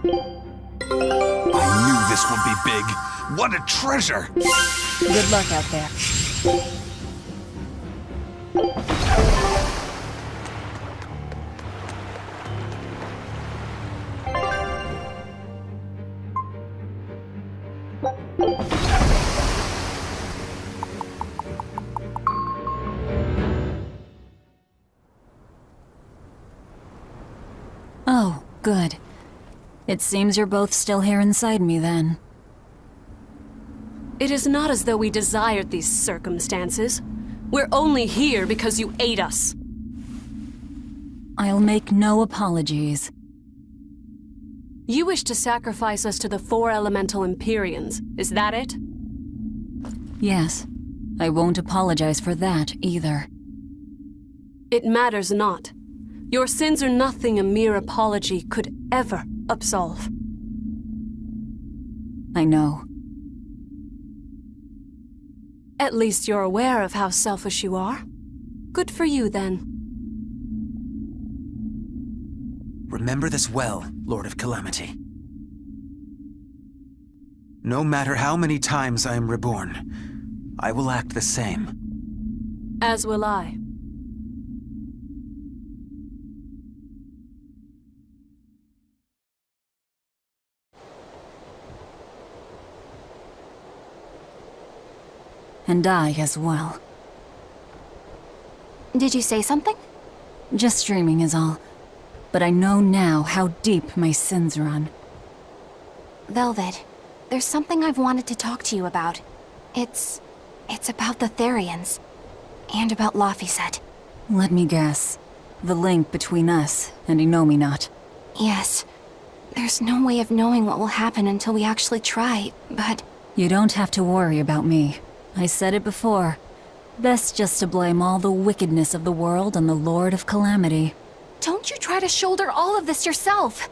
I knew this would be big. What a treasure! Good luck out there. Oh, good. It seems you're both still here inside me, then. It is not as though we desired these circumstances. We're only here because you ate us. I'll make no apologies. You wish to sacrifice us to the 4 elemental Empyreans, is that it? Yes. I won't apologize for that, either. It matters not. Your sins are nothing a mere apology could ever absolve. I know. At least you're aware of how selfish you are. Good for you, then. Remember this well, Lord of Calamity. No matter how many times I am reborn, I will act the same. As will I. And I as well. Did you say something? Just dreaming is all. But I know now how deep my sins run. Velvet, there's something I've wanted to talk to you about. It's about the Therians. And about Laphicet. Let me guess. The link between us and Innominat. Yes. There's no way of knowing what will happen until we actually try, but... You don't have to worry about me. I said it before. Best just to blame all the wickedness of the world on the Lord of Calamity. Don't you try to shoulder all of this yourself!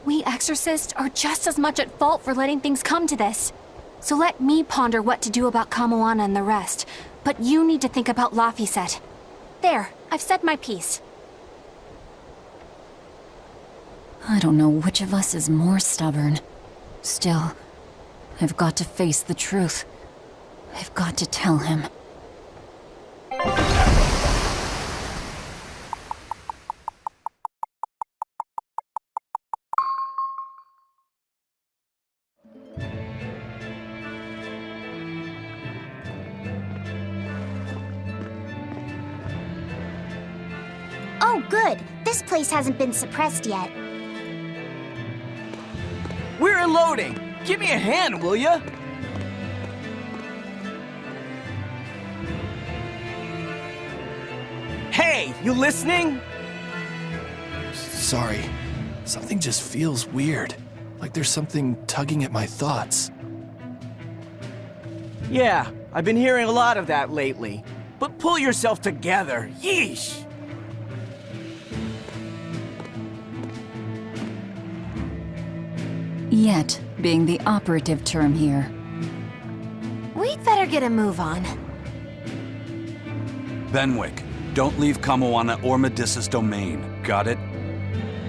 We exorcists are just as much at fault for letting things come to this. So let me ponder what to do about Kamoana and the rest, but you need to think about Laphicet. There, I've said my piece. I don't know which of us is more stubborn. Still, I've got to face the truth. I've got to tell him. Oh, good. This place hasn't been suppressed yet. We're unloading! Give me a hand, will ya? Hey, you listening? Sorry. Something just feels weird. Like there's something tugging at my thoughts. Yeah, I've been hearing a lot of that lately. But pull yourself together, yeesh! Yet being the operative term here. We'd better get a move on. Benwick, don't leave Kamoana or Medissa's domain. Got it?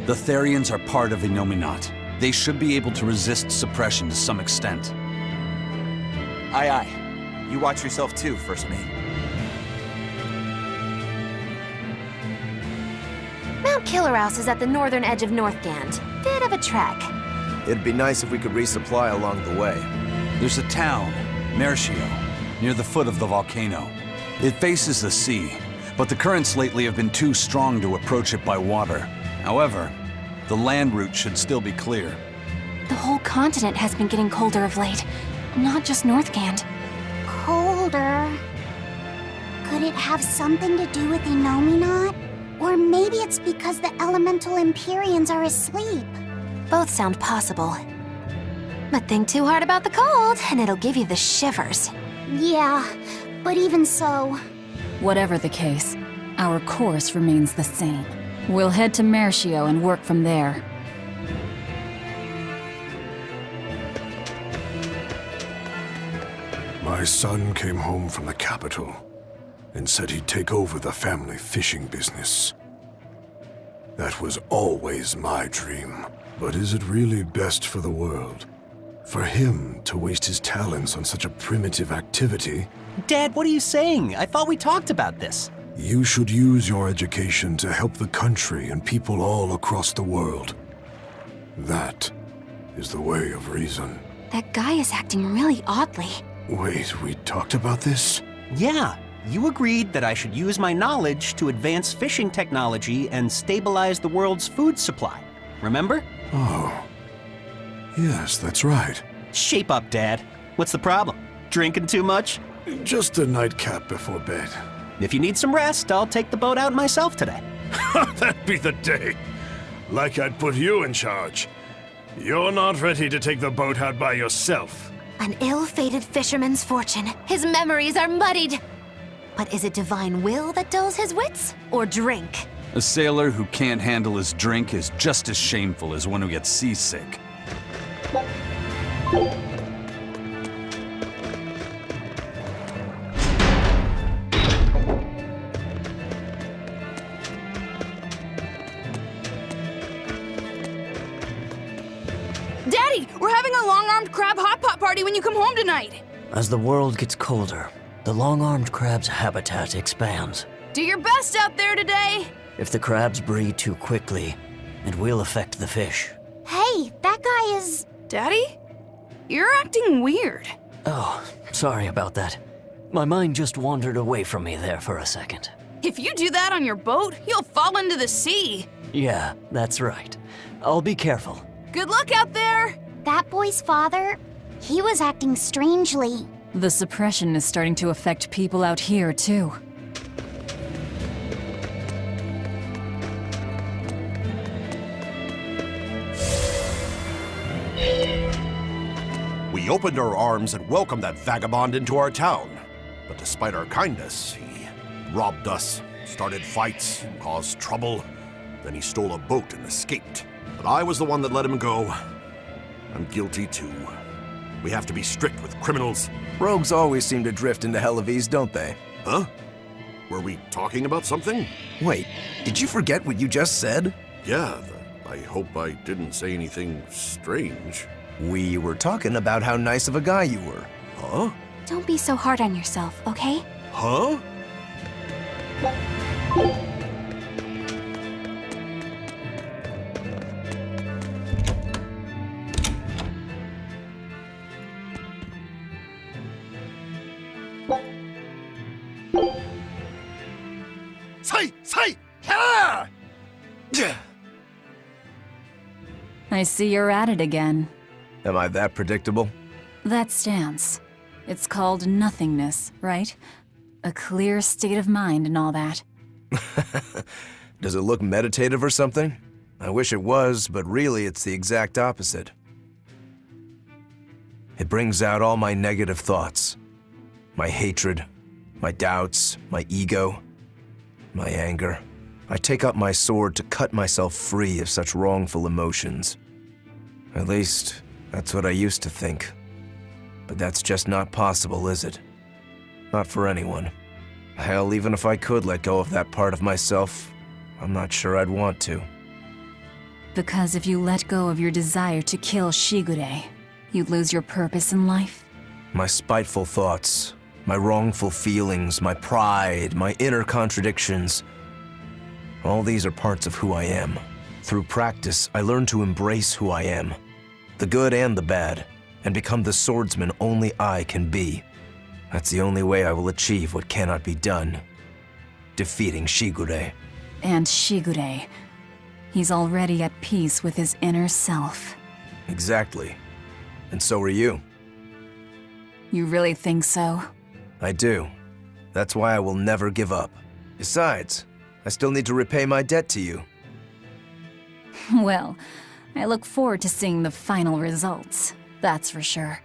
The Therians are part of Innominat. They should be able to resist suppression to some extent. Aye, aye. You watch yourself too, First Mate. Mount Killerhouse is at the northern edge of Northgand. Bit of a trek. It'd be nice if we could resupply along the way. There's a town, Mercio, near the foot of the volcano. It faces the sea, but the currents lately have been too strong to approach it by water. However, the land route should still be clear. The whole continent has been getting colder of late, not just Northgand. Colder. Could it have something to do with Innominat? Or maybe it's because the elemental Empyreans are asleep. Both sound possible. But think too hard about the cold, and it'll give you the shivers. Yeah, but even so... Whatever the case, our course remains the same. We'll head to Mercio and work from there. My son came home from the capital and said he'd take over the family fishing business. That was always my dream. But is it really best for the world? For him to waste his talents on such a primitive activity? Dad, what are you saying? I thought we talked about this. You should use your education to help the country and people all across the world. That is the way of reason. That guy is acting really oddly. Wait, we talked about this? Yeah, you agreed that I should use my knowledge to advance fishing technology and stabilize the world's food supply. Remember? Oh. Yes, that's right. Shape up, Dad. What's the problem? Drinking too much? Just a nightcap before bed. If you need some rest, I'll take the boat out myself today. That'd be the day. Like I'd put you in charge. You're not ready to take the boat out by yourself. An ill-fated fisherman's fortune. His memories are muddied. But is it divine will that dulls his wits, or drink? A sailor who can't handle his drink is just as shameful as one who gets seasick. Daddy, we're having a long-armed crab hot pot party when you come home tonight. As the world gets colder, the long-armed crab's habitat expands. Do your best out there today. If the crabs breed too quickly, it will affect the fish. Hey, that guy is... Daddy? You're acting weird. Oh, sorry about that. My mind just wandered away from me there for a second. If you do that on your boat, you'll fall into the sea. Yeah, that's right. I'll be careful. Good luck out there. That boy's father, he was acting strangely. The suppression is starting to affect people out here, too. We opened our arms and welcomed that vagabond into our town. But despite our kindness, he robbed us, started fights, caused trouble. Then he stole a boat and escaped. But I was the one that let him go. I'm guilty too. We have to be strict with criminals. Rogues always seem to drift into Hellevese, don't they? Huh? Were we talking about something? Wait, did you forget what you just said? Yeah, I hope I didn't say anything strange. We were talking about how nice of a guy you were. Huh? Don't be so hard on yourself, okay? Huh? I see you're at it again. Am I that predictable? That stance. It's called nothingness, right? A clear state of mind and all that. Does it look meditative or something? I wish it was, but really it's the exact opposite. It brings out all my negative thoughts. My hatred, my doubts, my ego, my anger. I take up my sword to cut myself free of such wrongful emotions. At least, that's what I used to think. But that's just not possible, is it? Not for anyone. Hell, even if I could let go of that part of myself, I'm not sure I'd want to. Because if you let go of your desire to kill Shigure, you'd lose your purpose in life? My spiteful thoughts, my wrongful feelings, my pride, my inner contradictions. All these are parts of who I am. Through practice, I learned to embrace who I am, the good and the bad, and become the swordsman only I can be. That's the only way I will achieve what cannot be done. Defeating Shigure. And Shigure. He's already at peace with his inner self. Exactly. And so are you. You really think so? I do. That's why I will never give up. Besides, I still need to repay my debt to you. Well, I look forward to seeing the final results, that's for sure.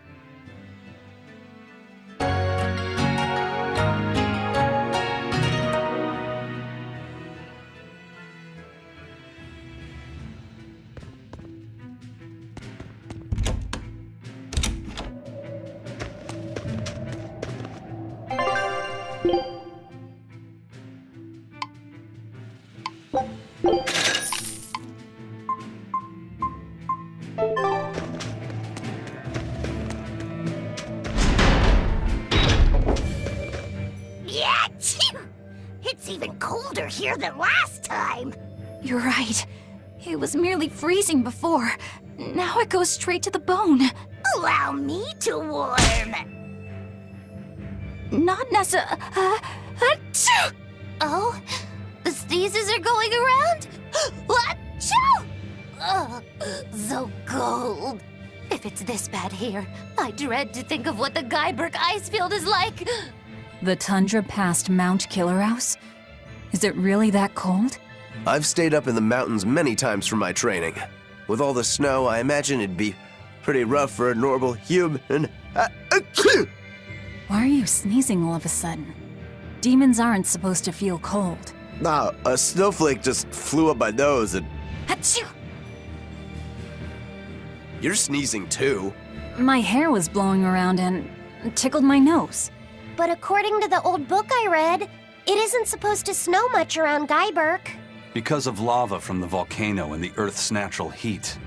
colder here than last time. You're right. It was merely freezing before. Now it goes straight to the bone. Allow me to warm. Not necessarily. Oh, the sneezes are going around? Achoo! Ugh, so cold. If it's this bad here, I dread to think of what the Guyberg ice field is like. The tundra past Mount Killerhouse? Is it really that cold? I've stayed up in the mountains many times for my training. With all the snow, I imagine it'd be pretty rough for a normal human. Why are you sneezing all of a sudden? Demons aren't supposed to feel cold. Nah, a snowflake just flew up my nose and... Achoo! You're sneezing too. My hair was blowing around and tickled my nose. But according to the old book I read, it isn't supposed to snow much around Guyberg. Because of lava from the volcano and the Earth's natural heat.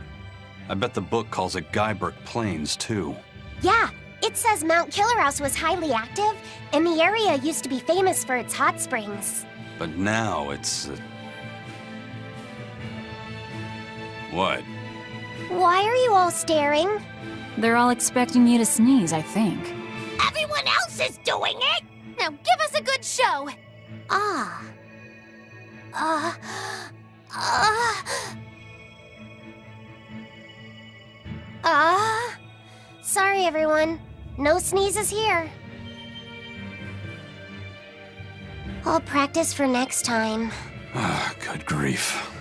I bet the book calls it Guyberg Plains, too. Yeah, it says Mount Killerhouse was highly active, and the area used to be famous for its hot springs. But now it's... What? Why are you all staring? They're all expecting you to sneeze, I think. Everyone else is doing it! Now give us a good show! Sorry everyone. No sneezes here. I'll practice for next time. Good grief.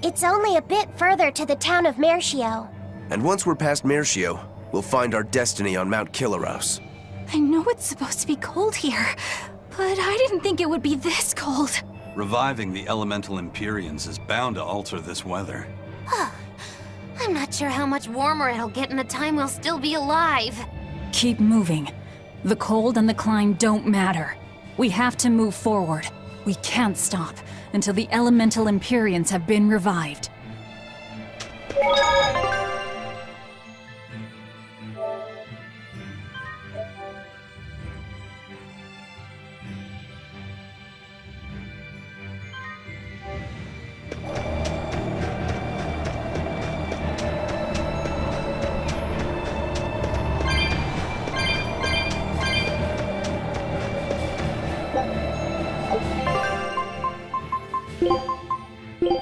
It's only a bit further to the town of Mercio. And once we're past Mercio, we'll find our destiny on Mount Killerhouse. I know it's supposed to be cold here, but I didn't think it would be this cold. Reviving the elemental Empyreans is bound to alter this weather. I'm not sure how much warmer it'll get in the time we'll still be alive. Keep moving. The cold and the climb don't matter. We have to move forward. We can't stop until the elemental Empyreans have been revived.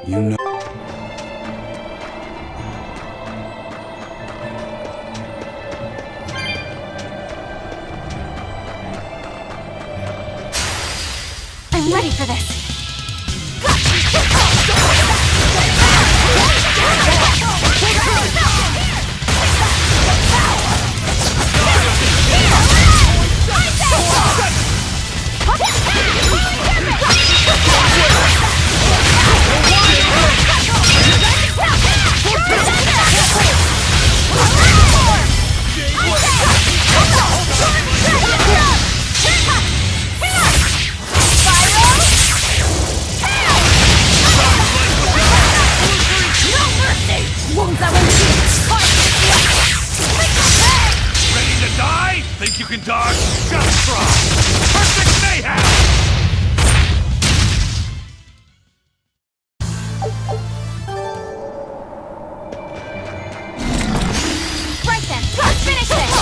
You know... I'm ready for this. Ready to die? Think you can dodge? Just try! Perfect mayhem! Right then, let's finish this!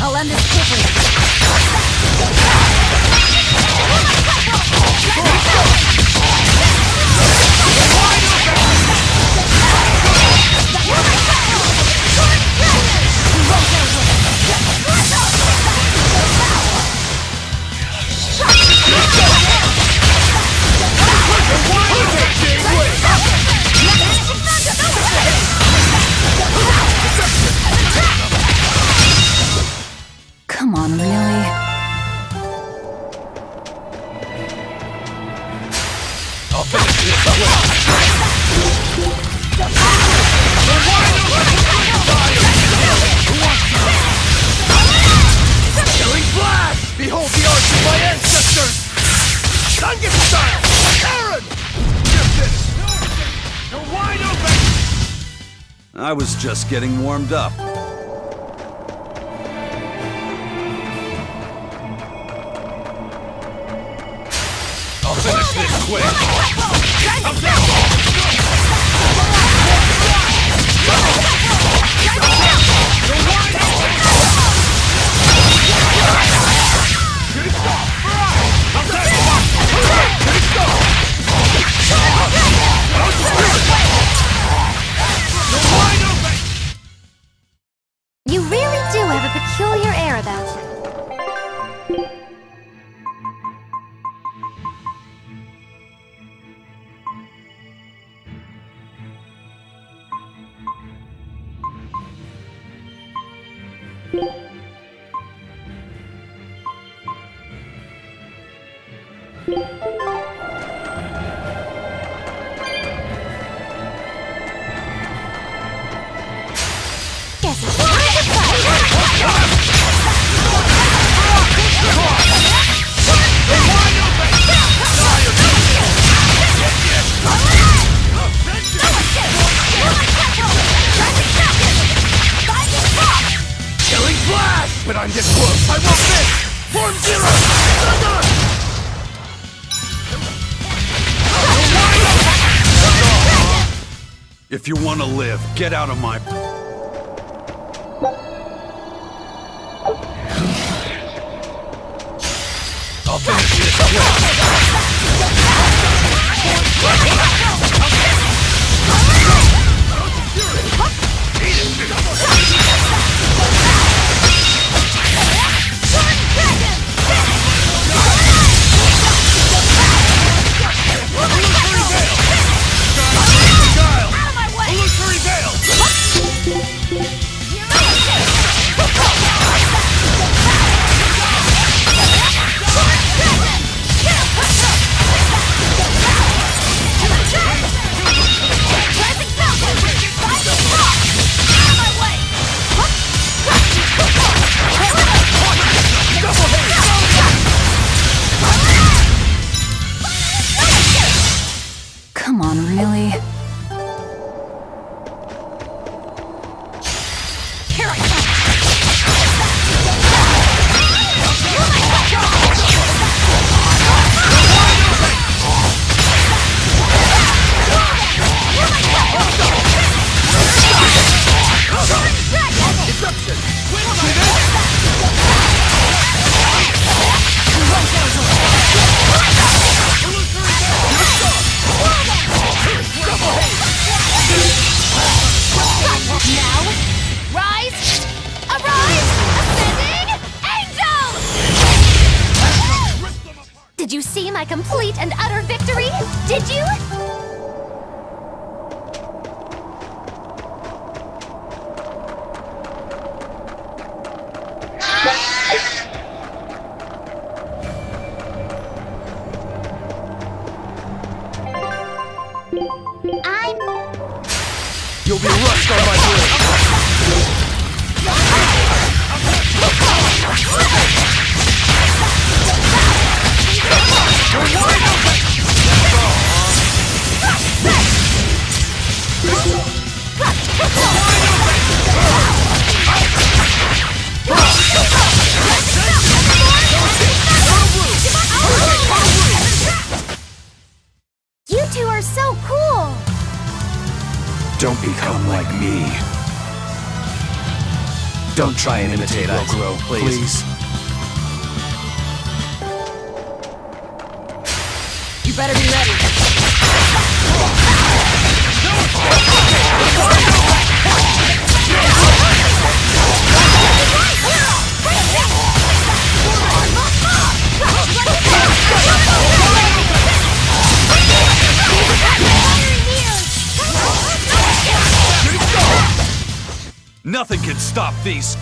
I'll end this quickly. Come on, really? I'll finish this Killing flash! Behold the arts of my ancestors! Gungan style! Aaron! Gifted! You're wide open! I was just getting warmed up. I'll finish this quick! You really do have a peculiar air about you. Guess it's time to fight. Killing flash! When I'm this close, I won't miss! Form zero! Thunder! If you want to live, get out of my... I'll finish this quick! Come on, really? Here I come. Now, rise, arise, ascending angels! Did you see my complete and utter victory? Did you? You'll be rushed on my blade! You're wide open! Don't try and imitate us, please. You better be ready. Nothing can stop these.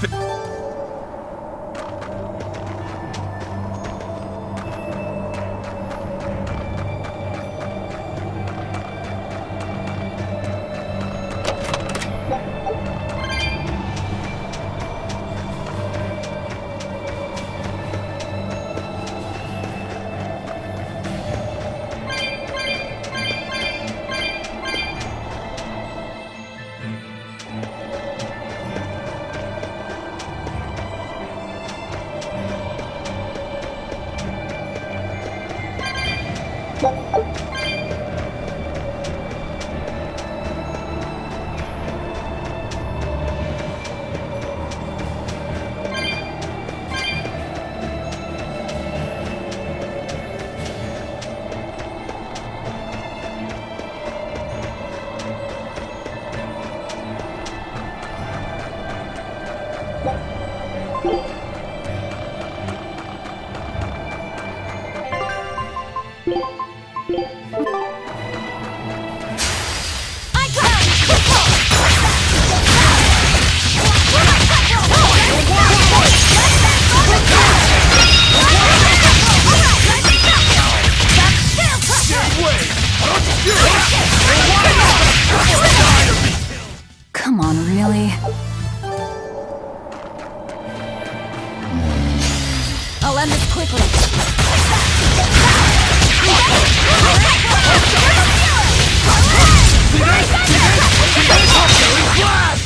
Come on, really? I'll end this quickly.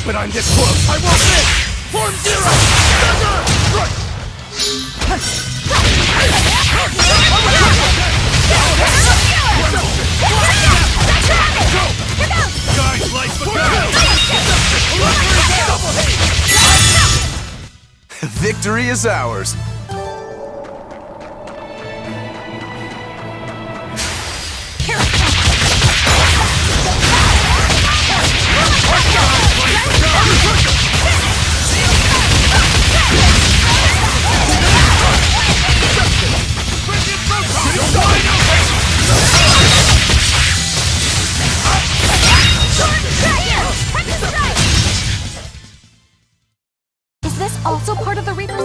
But I'm this close. I won't miss. Form zero. Guys, like Victory is ours. Is this also part of the Reaper's?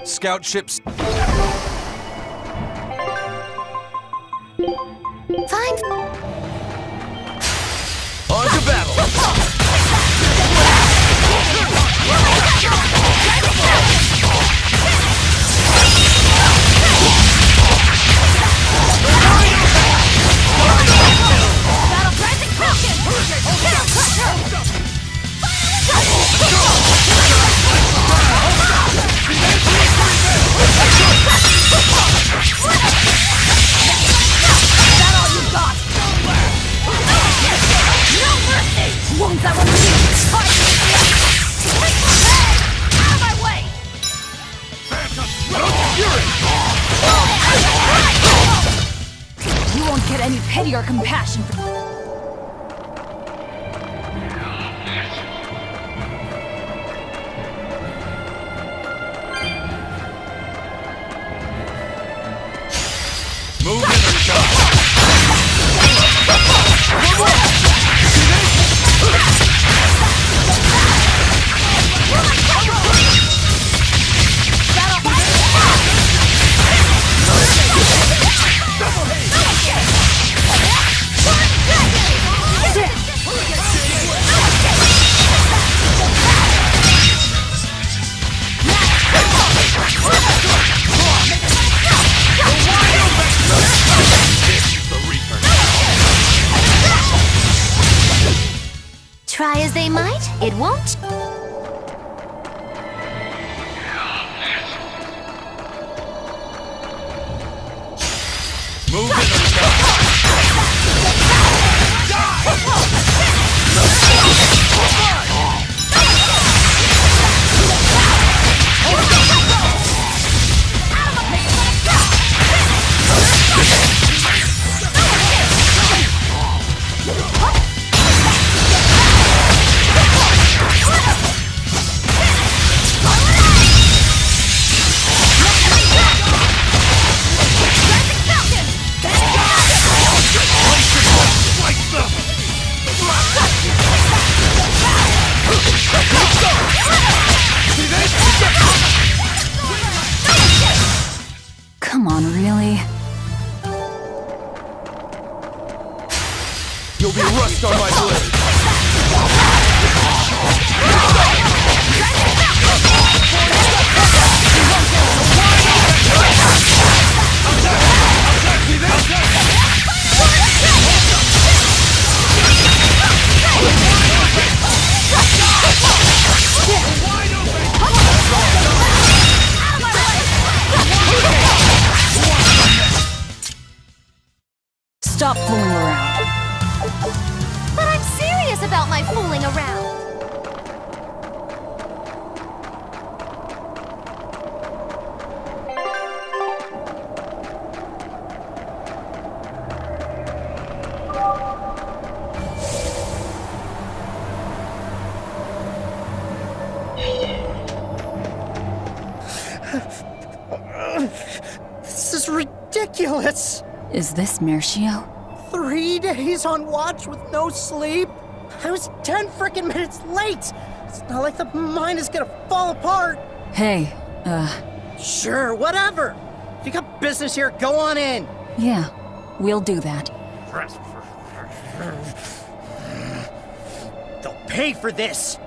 Scout ships. Fine. On to battle! You won't get any pity or compassion from move in or die. Try as they might, it won't. Move in or Come on, really? You'll be rust on my blade. Stop fooling around. But I'm serious about my fooling around. This is ridiculous. Is this Mercio? 3 days on watch with no sleep? I was 10 frickin' minutes late! It's not like the mine is gonna fall apart! Hey, Sure, whatever! If you got business here, go on in! yeah, we'll do that. They'll pay for this!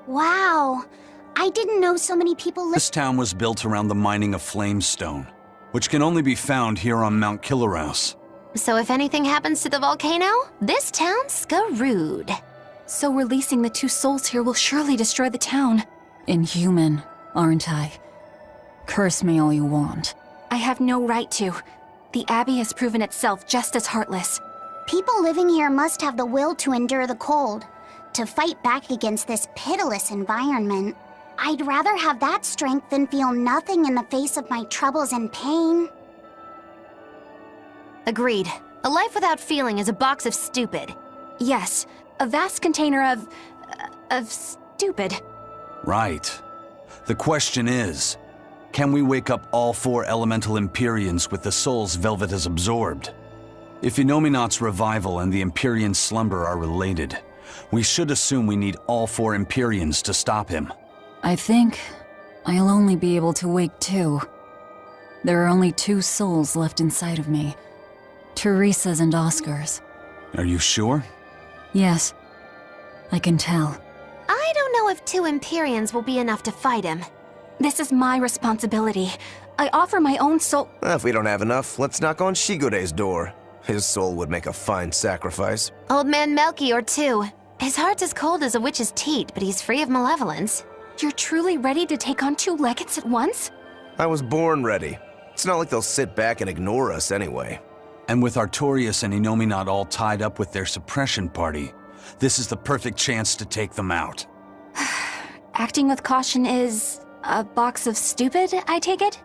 Wow. I didn't know so many people This town was built around the mining of flamestone, which can only be found here on Mount Killerhouse. So if anything happens to the volcano, this town's screwed. So releasing the two souls here will surely destroy the town. Inhuman, aren't I? Curse me all you want. I have no right to. The Abbey has proven itself just as heartless. People living here must have the will to endure the cold, to fight back against this pitiless environment. I'd rather have that strength than feel nothing in the face of my troubles and pain. Agreed. A life without feeling is a box of stupid. Yes, a vast container of stupid. Right. The question is, can we wake up all 4 elemental Empyreans with the souls Velvet has absorbed? If Inominat's revival and the Empyrean slumber are related, we should assume we need all 4 Empyreans to stop him. I think I'll only be able to wake 2. There are only 2 souls left inside of me. Teresa's and Oscar's. Are you sure? Yes, I can tell. I don't know if 2 Empyreans will be enough to fight him. This is my responsibility. I offer my own soul. If we don't have enough, let's knock on Shigode's door. His soul would make a fine sacrifice. Old man Melchior, too. His heart's as cold as a witch's teat, but he's free of malevolence. You're truly ready to take on 2 legates at once? I was born ready. It's not like they'll sit back and ignore us anyway. And with Artorias and Inominat all tied up with their suppression party, this is the perfect chance to take them out. Acting with caution is a box of stupid, I take it?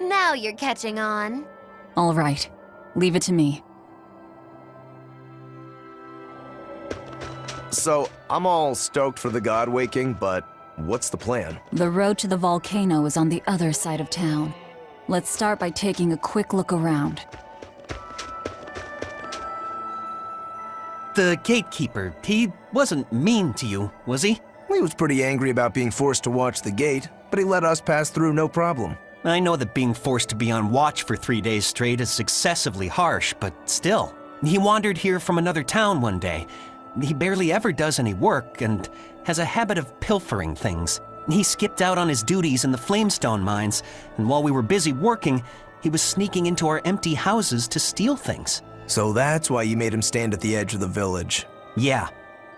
Now you're catching on. All right, leave it to me. So, I'm all stoked for the god waking, but what's the plan? The road to the volcano is on the other side of town. Let's start by taking a quick look around. The gatekeeper, he wasn't mean to you, was he? He was pretty angry about being forced to watch the gate, but he let us pass through no problem. I know that being forced to be on watch for 3 days straight is excessively harsh, but still. He wandered here from another town one day. He barely ever does any work and has a habit of pilfering things. He skipped out on his duties in the Flamestone mines, and while we were busy working, he was sneaking into our empty houses to steal things. So that's why you made him stand at the edge of the village. Yeah.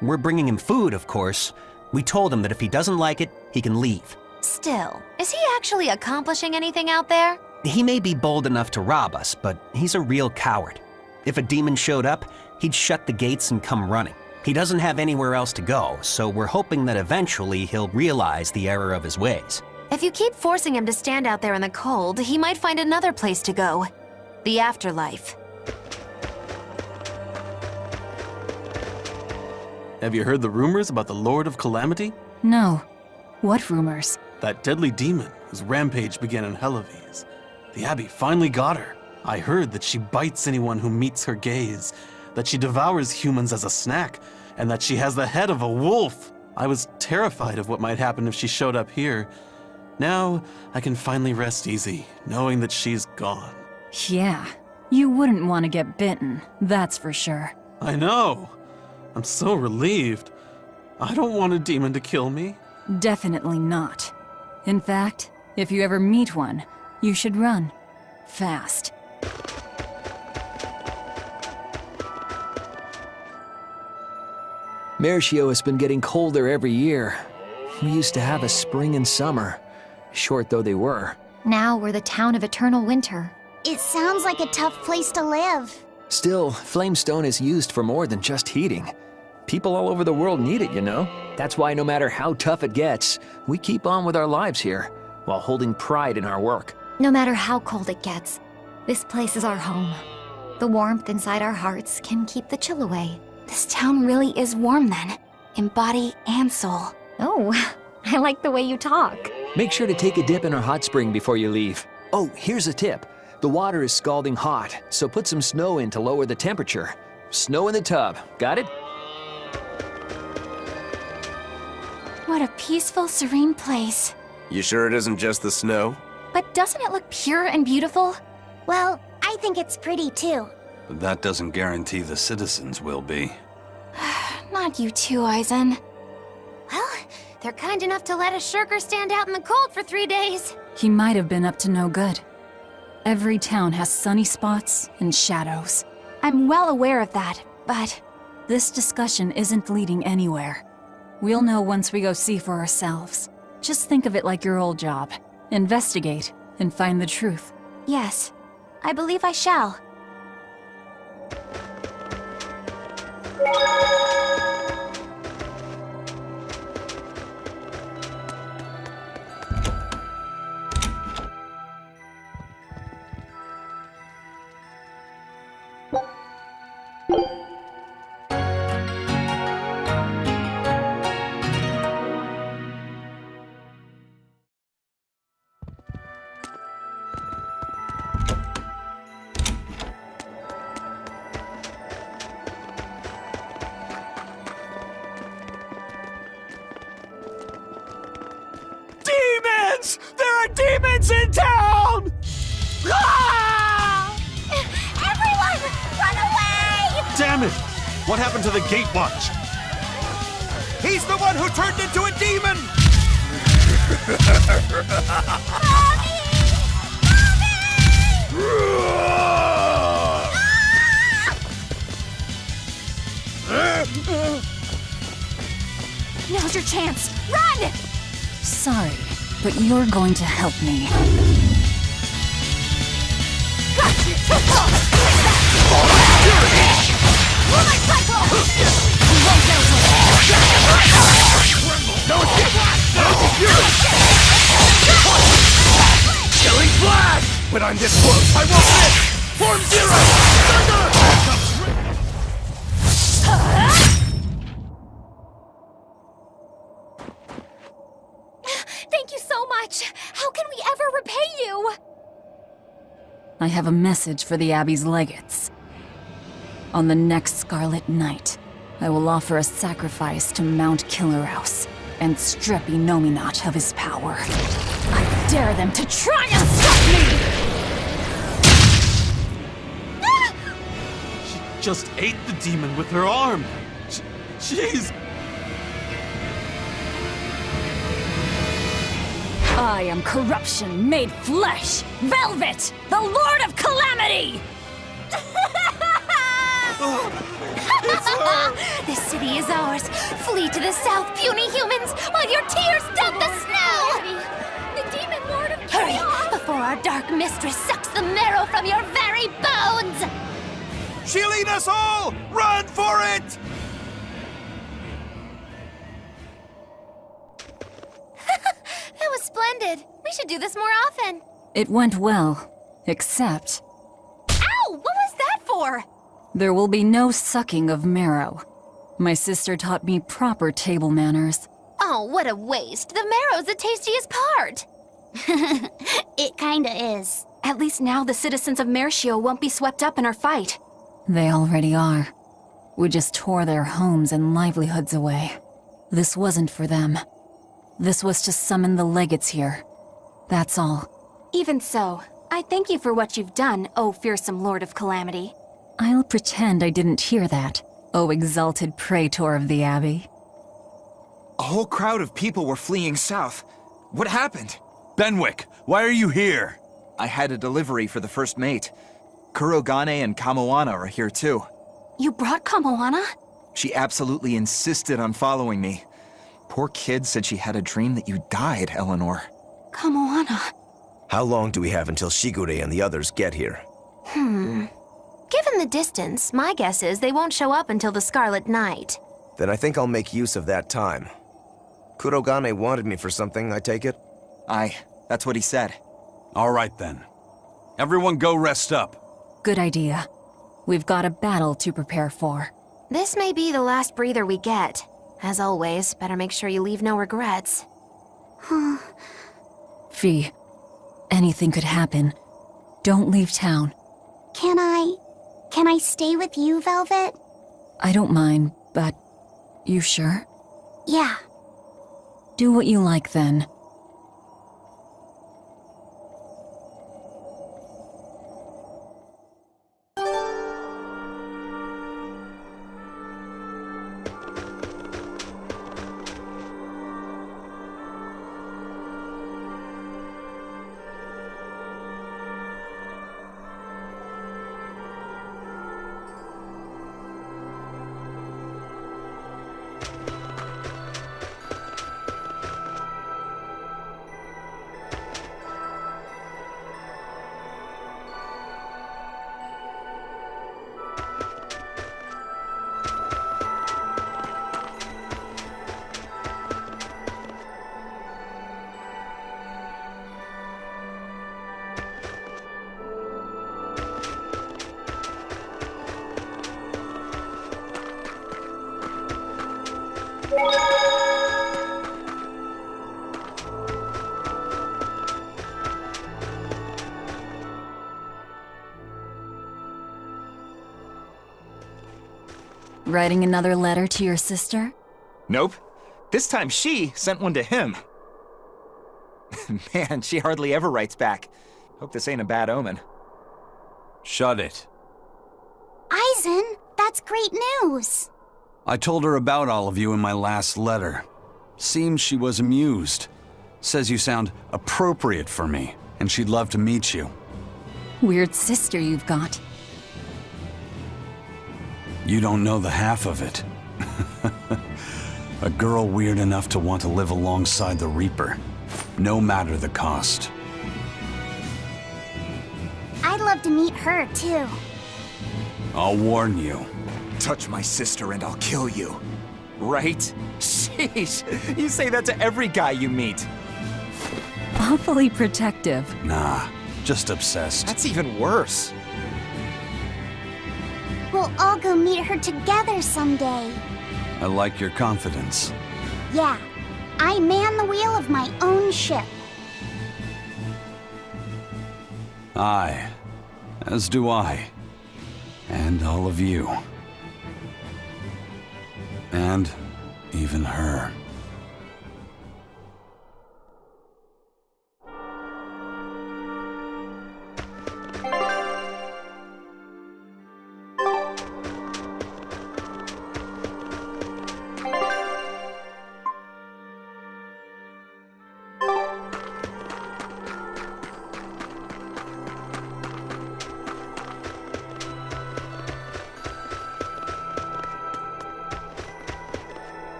We're bringing him food, of course. We told him that if he doesn't like it, he can leave. Still, is he actually accomplishing anything out there? He may be bold enough to rob us, but he's a real coward. If a demon showed up, he'd shut the gates and come running. He doesn't have anywhere else to go, so we're hoping that eventually he'll realize the error of his ways. If you keep forcing him to stand out there in the cold, he might find another place to go. The afterlife. Have you heard the rumors about the Lord of Calamity? No. What rumors? That deadly demon whose rampage began in Helaves. The Abbey finally got her. I heard that she bites anyone who meets her gaze, that she devours humans as a snack, and that she has the head of a wolf. I was terrified of what might happen if she showed up here. Now, I can finally rest easy, knowing that she's gone. Yeah. You wouldn't want to get bitten, that's for sure. I know. I'm so relieved. I don't want a demon to kill me. Definitely not. In fact, if you ever meet one, you should run. Fast. Mershio has been getting colder every year. We used to have a spring and summer, short though they were. Now we're the town of eternal winter. It sounds like a tough place to live. Still, Flamestone is used for more than just heating. People all over the world need it, you know? That's why no matter how tough it gets, we keep on with our lives here, while holding pride in our work. No matter how cold it gets, this place is our home. The warmth inside our hearts can keep the chill away. This town really is warm then, in body and soul. Oh, I like the way you talk. Make sure to take a dip in our hot spring before you leave. Oh, here's a tip. The water is scalding hot, so put some snow in to lower the temperature. Snow in the tub, got it? What a peaceful, serene place. You sure it isn't just the snow? But doesn't it look pure and beautiful? Well, I think it's pretty too. But that doesn't guarantee the citizens will be. Not you too, Eisen. Well, they're kind enough to let a shirker stand out in the cold for 3 days. He might have been up to no good. Every town has sunny spots and shadows. I'm well aware of that, but... This discussion isn't leading anywhere. We'll know once we go see for ourselves. Just think of it like your old job. Investigate and find the truth. Yes, I believe I shall. Demons! There are demons in town! Ah! Everyone, run away! Damn it! What happened to the gate watch? He's the one who turned into a demon! Now's your chance. Run! Sorry, but you're going to help me. Killing flash! When I'm this close, I won't miss! Form zero! Thank you so much. How can we ever repay you? I have a message for the Abbey's legates. On the next Scarlet Night, I will offer a sacrifice to Mount Killerhouse and strip Inominat of his power. I dare them to try and stop me! She just ate the demon with her arm. She's... I am corruption made flesh! Velvet! The Lord of Calamity! This city is ours. Flee to the south, puny humans, while your tears dump the snow! The demon lord of Hurry, chaos! before our dark mistress sucks the marrow from your very bones! She'll eat us all! Run for it! That was splendid. We should do this more often. It went well, except Ow! What was that for? there will be no sucking of marrow. My sister taught me proper table manners. Oh, what a waste. The marrow's the tastiest part. It kinda is. At least now the citizens of Mercio won't be swept up in our fight. They already are. We just tore their homes and livelihoods away. This wasn't for them. This was to summon the legates here. That's all. Even so, I thank you for what you've done, O fearsome Lord of Calamity. I'll pretend I didn't hear that, O exalted praetor of the Abbey. A whole crowd of people were fleeing south. What happened? Benwick, why are you here? I had a delivery for the first mate. Kurogane and Kamoana are here too. You brought Kamoana? She absolutely insisted on following me. Poor kid said she had a dream that you died, Eleanor. Kamoana. How long do we have until Shigure and the others get here? Given the distance, my guess is they won't show up until the Scarlet Night. Then I think I'll make use of that time. Kurogane wanted me for something, I take it? Aye, that's what he said. All right then. Everyone go rest up. Good idea. We've got a battle to prepare for. This may be the last breather we get. As always, better make sure you leave no regrets. Fee, anything could happen. Don't leave town. Can I stay with you, Velvet? I don't mind, but you sure? Yeah. Do what you like then. Writing another letter to your sister? Nope. This time she sent one to him. Man, she hardly ever writes back. Hope this ain't a bad omen. Shut it. Aizen, that's great news. I told her about all of you in my last letter. Seems she was amused. Says you sound appropriate for me, and she'd love to meet you. Weird sister you've got. You don't know the half of it. A girl weird enough to want to live alongside the Reaper, no matter the cost. I'd love to meet her, too. I'll warn you. Touch my sister and I'll kill you. Right? Sheesh, you say that to every guy you meet. Awfully protective. Nah, just obsessed. That's even worse. We'll all go meet her together someday. I like your confidence. Yeah, I man the wheel of my own ship. Aye, as do I. And all of you. And even her.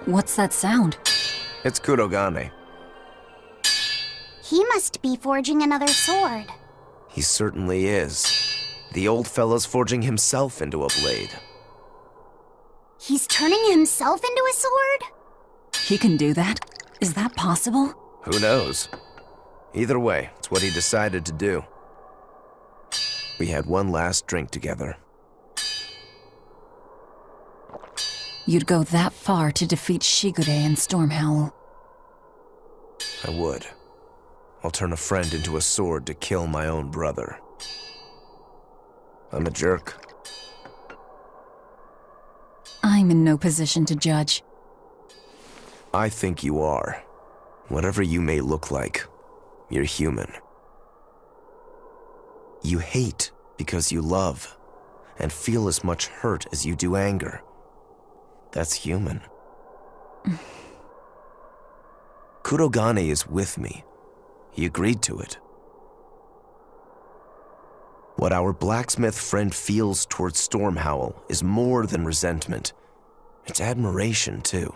What's that sound? It's Kurogane. He must be forging another sword. He certainly is. The old fella's forging himself into a blade. He's turning himself into a sword? He can do that? Is that possible? Who knows? Either way, it's what he decided to do. We had one last drink together. You'd go that far to defeat Shigure and Stormhowl. I would. I'll turn a friend into a sword to kill my own brother. I'm a jerk. I'm in no position to judge. I think you are. Whatever you may look like, you're human. You hate because you love, and feel as much hurt as you do anger. That's human. Kurogane is with me. He agreed to it. What our blacksmith friend feels towards Stormhowl is more than resentment. It's admiration, too.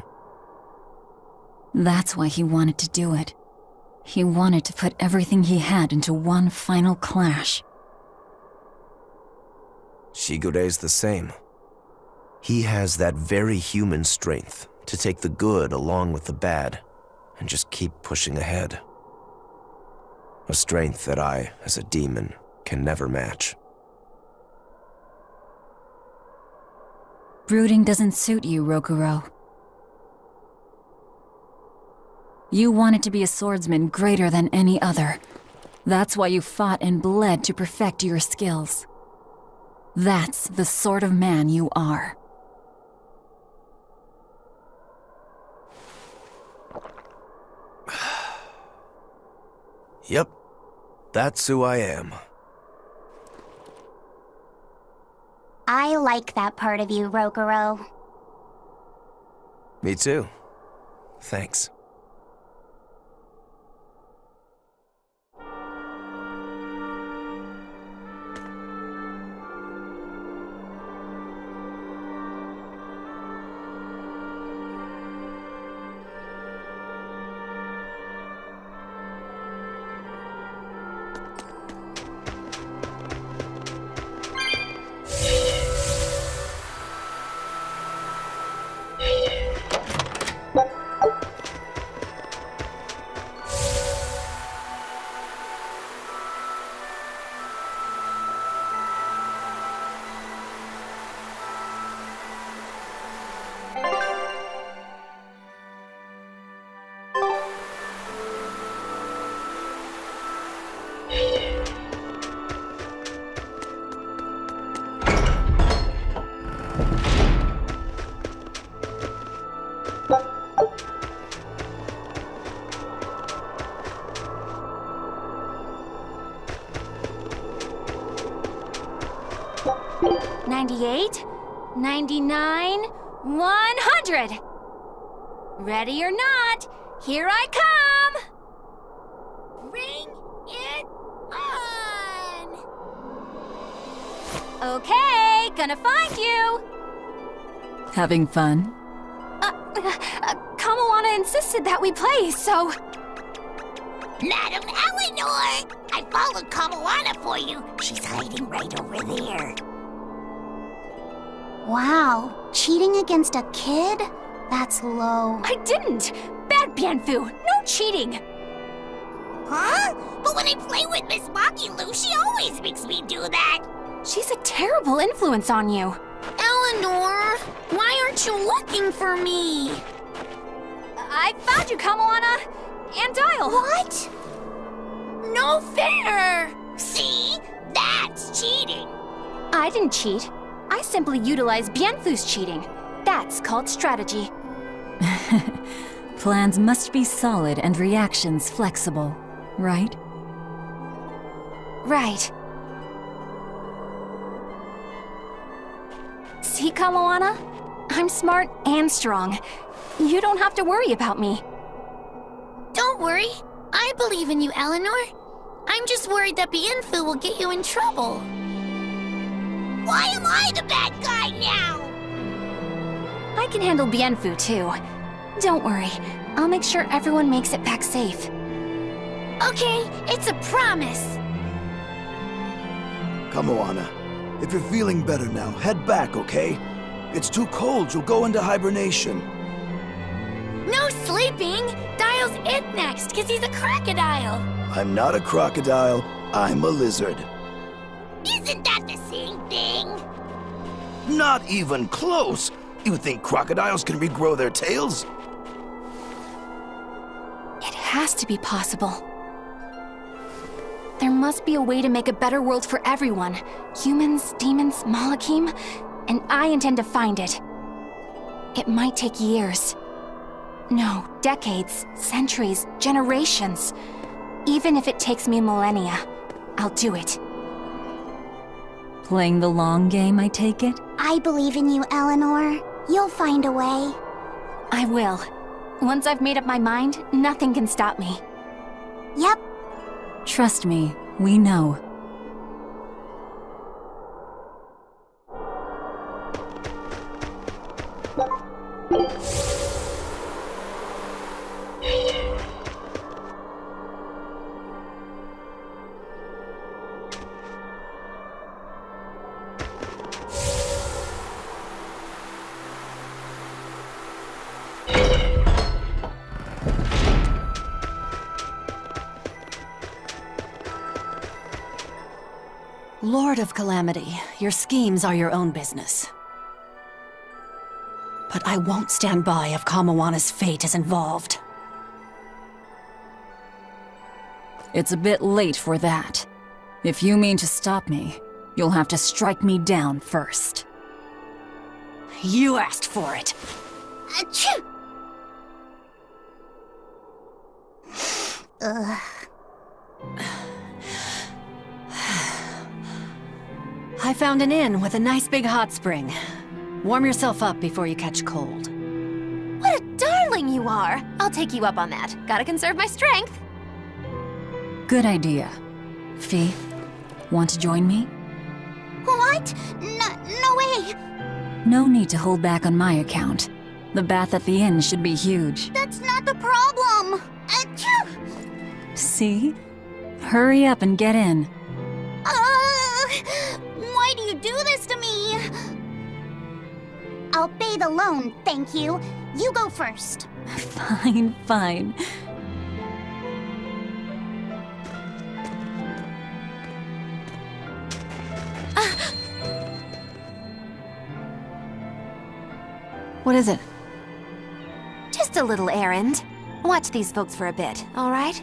That's why he wanted to do it. He wanted to put everything he had into one final clash. Shigure's the same. He has that very human strength to take the good along with the bad and just keep pushing ahead. A strength that I, as a demon, can never match. Brooding doesn't suit you, Rokuro. You wanted to be a swordsman greater than any other. That's why you fought and bled to perfect your skills. That's the sort of man you are. Yep, that's who I am. I like that part of you, Rokuro. Me too. Thanks. $98, $99, $100. Ready or not, here I come! Bring it on! Okay, gonna find you! Having fun? Kamoana insisted that we play, so... Madam Eleanor! I followed Kamoana for you. She's hiding right over there. Wow, cheating against a kid? That's low. I didn't! Bad Bienfu! No cheating! Huh? But when I play with Miss Makilu, she always makes me do that. She's a terrible influence on you. Eleanor, why aren't you looking for me? I found you, Kamoana! And Dial! What? No fair! See? That's cheating! I didn't cheat. I simply utilized Bienfu's cheating. That's called strategy. Plans must be solid and reactions flexible, right? Right. See, Kamoana? I'm smart and strong. You don't have to worry about me. Don't worry. I believe in you, Eleanor. I'm just worried that Bienfu will get you in trouble. Why am I the bad guy now? I can handle Bienfu, too. Don't worry. I'll make sure everyone makes it back safe. Okay, it's a promise. Come, Moana. If you're feeling better now, head back, okay? It's too cold, you'll go into hibernation. No sleeping! Dial's it next, because he's a crocodile. I'm not a crocodile, I'm a lizard. Isn't that the same thing? Not even close! You think crocodiles can regrow their tails? It has to be possible. There must be a way to make a better world for everyone. Humans, demons, Malachim, and I intend to find it. It might take years. No, decades, centuries, generations. Even if it takes me millennia, I'll do it. Playing the long game, I take it? I believe in you, Eleanor. You'll find a way. I will. Once I've made up my mind, nothing can stop me. Yep. Trust me, we know. Lord of Calamity, your schemes are your own business. But I won't stand by if Kamoana's fate is involved. It's a bit late for that. If you mean to stop me, you'll have to strike me down first. You asked for it. Achoo! I found an inn with a nice big hot spring. Warm yourself up before you catch cold. What a darling you are! I'll take you up on that. Gotta conserve my strength. Good idea. Fee, want to join me? What? No way! No need to hold back on my account. The bath at the inn should be huge. That's not the problem! Achoo! See? Hurry up and get in. Why do you do this to me? I'll bathe alone, thank you. You go first. Fine, fine. What is it? Just a little errand. Watch these folks for a bit, all right?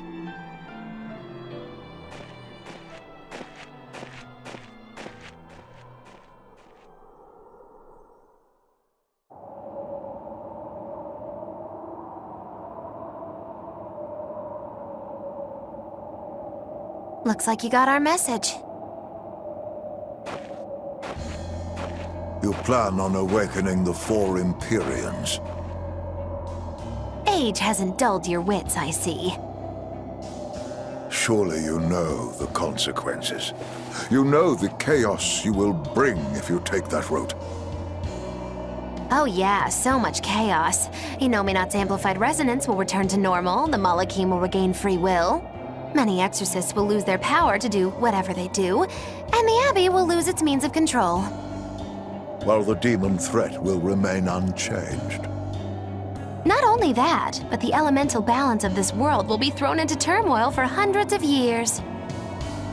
Looks like you got our message. You plan on awakening the four Empyreans. Age hasn't dulled your wits, I see. Surely you know the consequences. You know the chaos you will bring if you take that route. Oh yeah, so much chaos. Inominat's amplified resonance will return to normal, the Malachim will regain free will. Many exorcists will lose their power to do whatever they do, and the Abbey will lose its means of control. While the demon threat will remain unchanged. Not only that, but the elemental balance of this world will be thrown into turmoil for hundreds of years.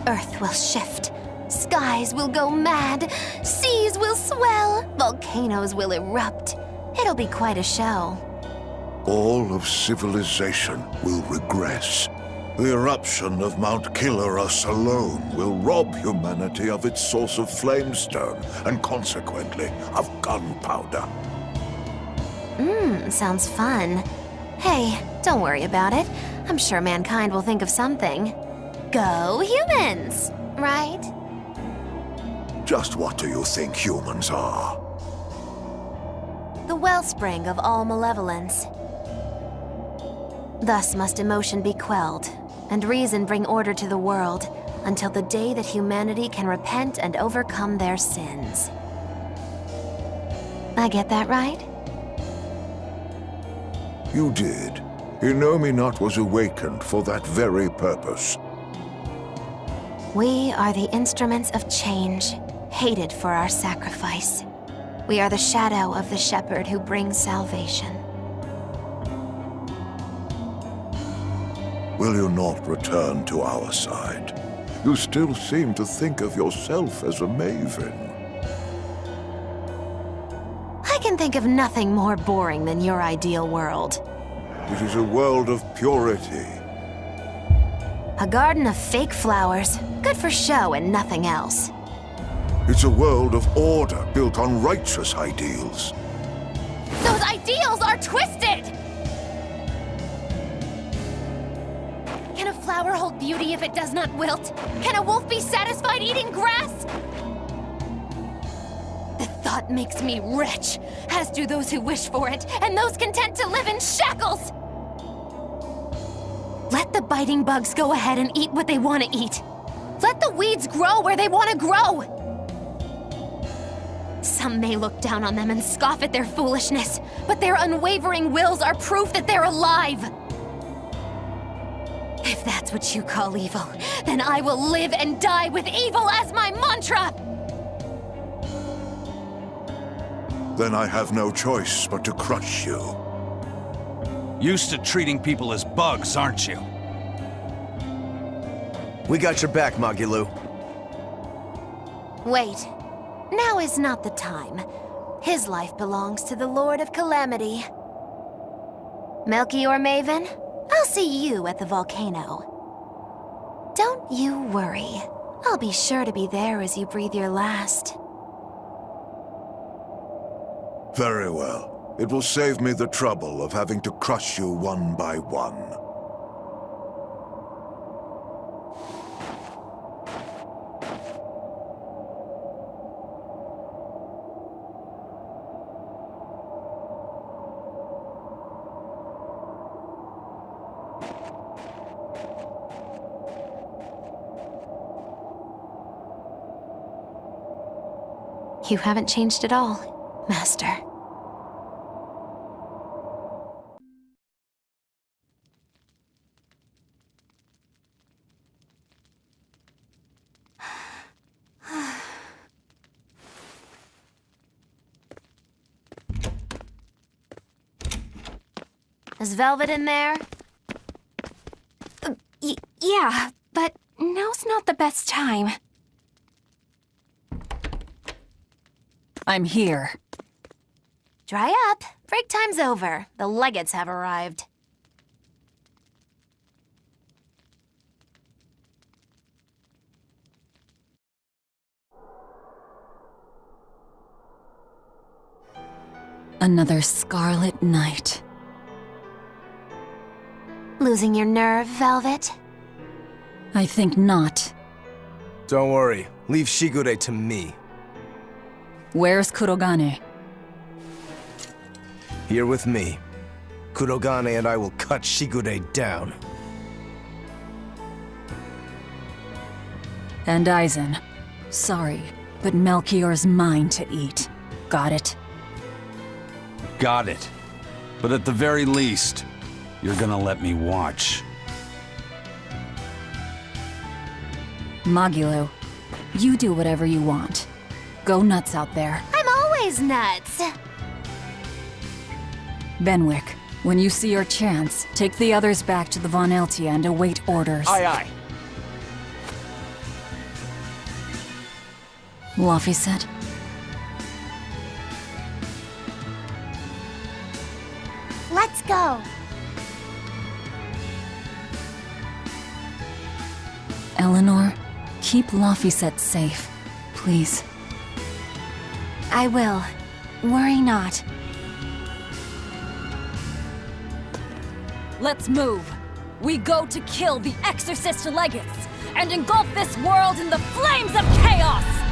Earth will shift, skies will go mad, seas will swell, volcanoes will erupt. It'll be quite a show. All of civilization will regress. The eruption of Mount Killerus alone will rob humanity of its source of flamestone, and consequently, of gunpowder. Sounds fun. Hey, don't worry about it. I'm sure mankind will think of something. Go humans, right? Just what do you think humans are? The wellspring of all malevolence. Thus must emotion be quelled, and reason bring order to the world, until the day that humanity can repent and overcome their sins. I get that right? You did. Inomine was awakened for that very purpose. We are the instruments of change, hated for our sacrifice. We are the shadow of the shepherd who brings salvation. Will you not return to our side? You still seem to think of yourself as a maven. I can think of nothing more boring than your ideal world. It is a world of purity. A garden of fake flowers, good for show and nothing else. It's a world of order built on righteous ideals. Those ideals are twisted! Can a flower hold beauty if it does not wilt? Can a wolf be satisfied eating grass? The thought makes me rich, as do those who wish for it, and those content to live in shackles! Let the biting bugs go ahead and eat what they want to eat. Let the weeds grow where they want to grow. Some may look down on them and scoff at their foolishness, but their unwavering wills are proof that they're alive. If that's what you call evil, then I will live and die with evil as my mantra! Then I have no choice but to crush you. Used to treating people as bugs, aren't you? We got your back, Magilou. Wait. Now is not the time. His life belongs to the Lord of Calamity. Melchior Maven, I'll see you at the volcano. Don't you worry. I'll be sure to be there as you breathe your last. Very well. It will save me the trouble of having to crush you one by one. You haven't changed at all, Master. Is Velvet in there? Yeah, but now's not the best time. I'm here. Dry up. Break time's over. The legates have arrived. Another scarlet night. Losing your nerve, Velvet? I think not. Don't worry. Leave Shigure to me. Where's Kurogane? Here with me. Kurogane and I will cut Shigure down. And Aizen. Sorry, but Melchior's mine to eat. Got it? Got it. But at the very least, you're gonna let me watch. Magilou, you do whatever you want. Go nuts out there. I'm always nuts! Benwick, when you see your chance, take the others back to the Von Eltia and await orders. Aye, aye. Laphicet? Let's go. Eleanor, keep Laphicet safe, please. I will. Worry not. Let's move. We go to kill the Exorcist legates and engulf this world in the flames of chaos!